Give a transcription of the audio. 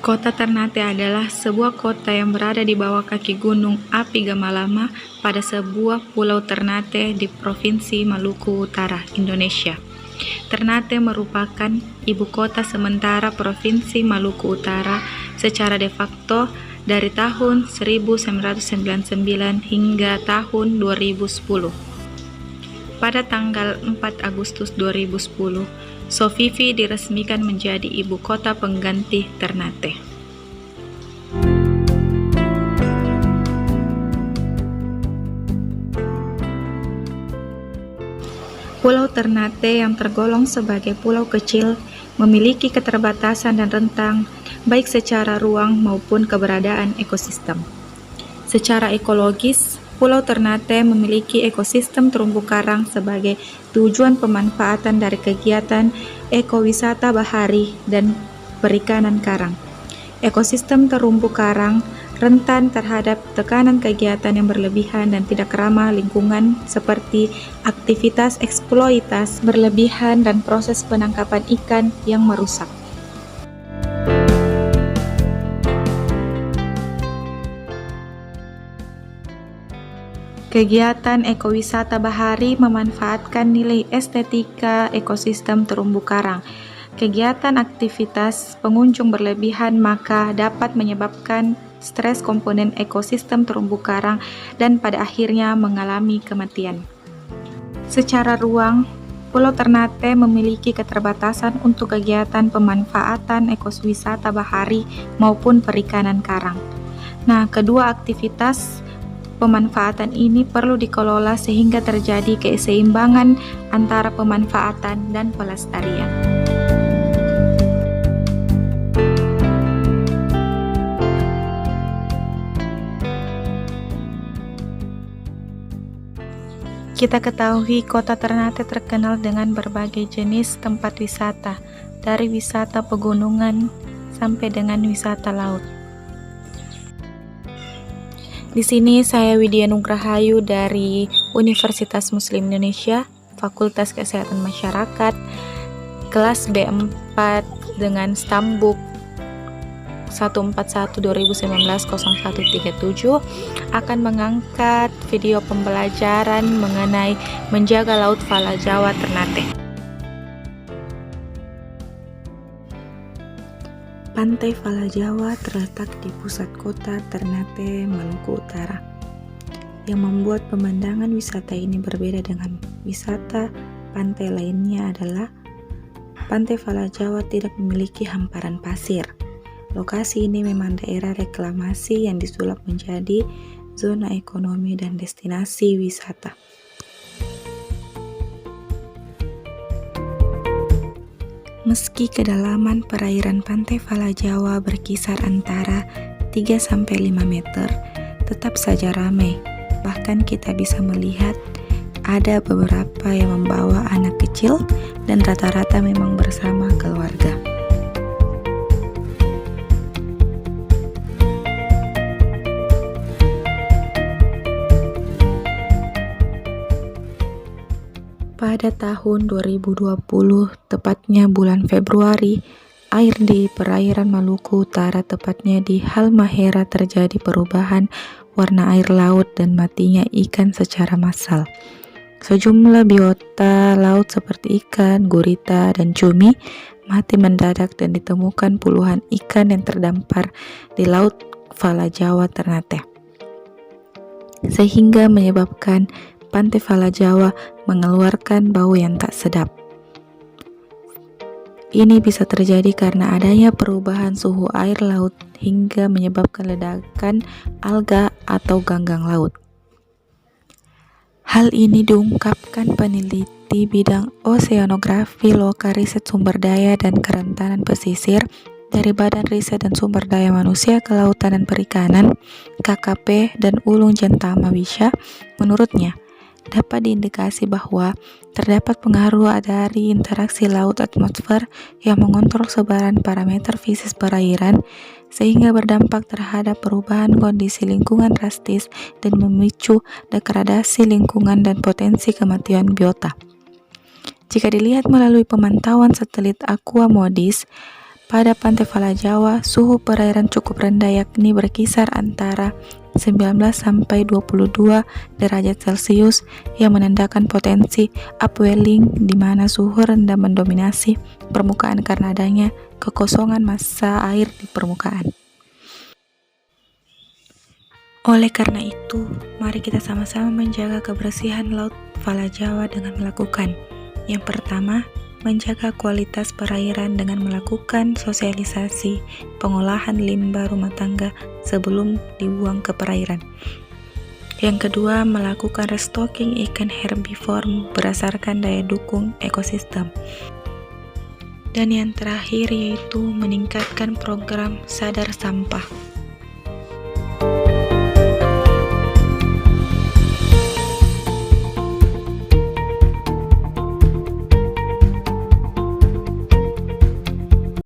Kota Ternate adalah sebuah kota yang berada di bawah kaki gunung api Gamalama pada sebuah pulau Ternate di Provinsi Maluku Utara, Indonesia. Ternate merupakan ibu kota sementara Provinsi Maluku Utara secara de facto dari tahun 1999 hingga tahun 2010. Pada tanggal 4 Agustus 2010, Sofifi diresmikan menjadi ibu kota pengganti Ternate. Pulau Ternate yang tergolong sebagai pulau kecil memiliki keterbatasan dan rentang baik secara ruang maupun keberadaan ekosistem. Secara ekologis, Pulau Ternate memiliki ekosistem terumbu karang sebagai tujuan pemanfaatan dari kegiatan ekowisata bahari dan perikanan karang. Ekosistem terumbu karang rentan terhadap tekanan kegiatan yang berlebihan dan tidak ramah lingkungan seperti aktivitas eksploitasi berlebihan dan proses penangkapan ikan yang merusak. Kegiatan ekowisata bahari memanfaatkan nilai estetika ekosistem terumbu karang. Kegiatan aktivitas pengunjung berlebihan maka dapat menyebabkan stres komponen ekosistem terumbu karang dan pada akhirnya mengalami kematian. Secara ruang, Pulau Ternate memiliki keterbatasan untuk kegiatan pemanfaatan ekowisata bahari maupun perikanan karang. Nah, kedua aktivitas pemanfaatan ini perlu dikelola sehingga terjadi keseimbangan antara pemanfaatan dan pelestarian. Kita ketahui kota Ternate terkenal dengan berbagai jenis tempat wisata, dari wisata pegunungan sampai dengan wisata laut. Di sini saya Widya Nugrahayu dari Universitas Muslim Indonesia, Fakultas Kesehatan Masyarakat, kelas B4 dengan stambuk 141-2019-0137 akan mengangkat video pembelajaran mengenai menjaga Laut Fala Jawa Ternate. Pantai Fala Jawa terletak di pusat kota Ternate, Maluku Utara. Yang membuat pemandangan wisata ini berbeda dengan wisata pantai lainnya adalah Pantai Fala Jawa tidak memiliki hamparan pasir. Lokasi ini memang daerah reklamasi yang disulap menjadi zona ekonomi dan destinasi wisata. Meski kedalaman perairan Pantai Fala Jawa berkisar antara 3-5 meter, tetap saja ramai. Bahkan kita bisa melihat ada beberapa yang membawa anak kecil dan rata-rata memang bersama keluarga. Pada tahun 2020, tepatnya bulan Februari, air di perairan Maluku Utara, tepatnya di Halmahera, terjadi perubahan warna air laut dan matinya ikan secara massal. Sejumlah biota laut seperti ikan, gurita, dan cumi mati mendadak dan ditemukan puluhan ikan yang terdampar di Laut Fala Jawa Ternate, sehingga menyebabkan Pantai Fala Jawa mengeluarkan bau yang tak sedap. Ini bisa terjadi karena adanya perubahan suhu air laut hingga menyebabkan ledakan alga atau ganggang laut. Hal ini diungkapkan peneliti bidang oseanografi, Loka Riset Sumber Daya dan Kerentanan Pesisir dari Badan Riset dan Sumber Daya Manusia Kelautan dan Perikanan (KKP) dan Ulung Jentama Wisha. Menurutnya, dapat diindikasi bahwa terdapat pengaruh dari interaksi laut atmosfer yang mengontrol sebaran parameter fisik perairan sehingga berdampak terhadap perubahan kondisi lingkungan drastis dan memicu degradasi lingkungan dan potensi kematian biota. Jika dilihat melalui pemantauan satelit Aquamodis, pada pantai Fala Jawa, suhu perairan cukup rendah yakni berkisar antara 19 sampai 22 derajat Celcius yang menandakan potensi upwelling di mana suhu rendah mendominasi permukaan karena adanya kekosongan massa air di permukaan. Oleh karena itu, mari kita sama-sama menjaga kebersihan Laut Fala Jawa dengan melakukan: yang pertama, menjaga kualitas perairan dengan melakukan sosialisasi pengolahan limbah rumah tangga sebelum dibuang ke perairan. Yang kedua, melakukan restocking ikan herbivore berdasarkan daya dukung ekosistem. Dan yang terakhir yaitu meningkatkan program sadar sampah.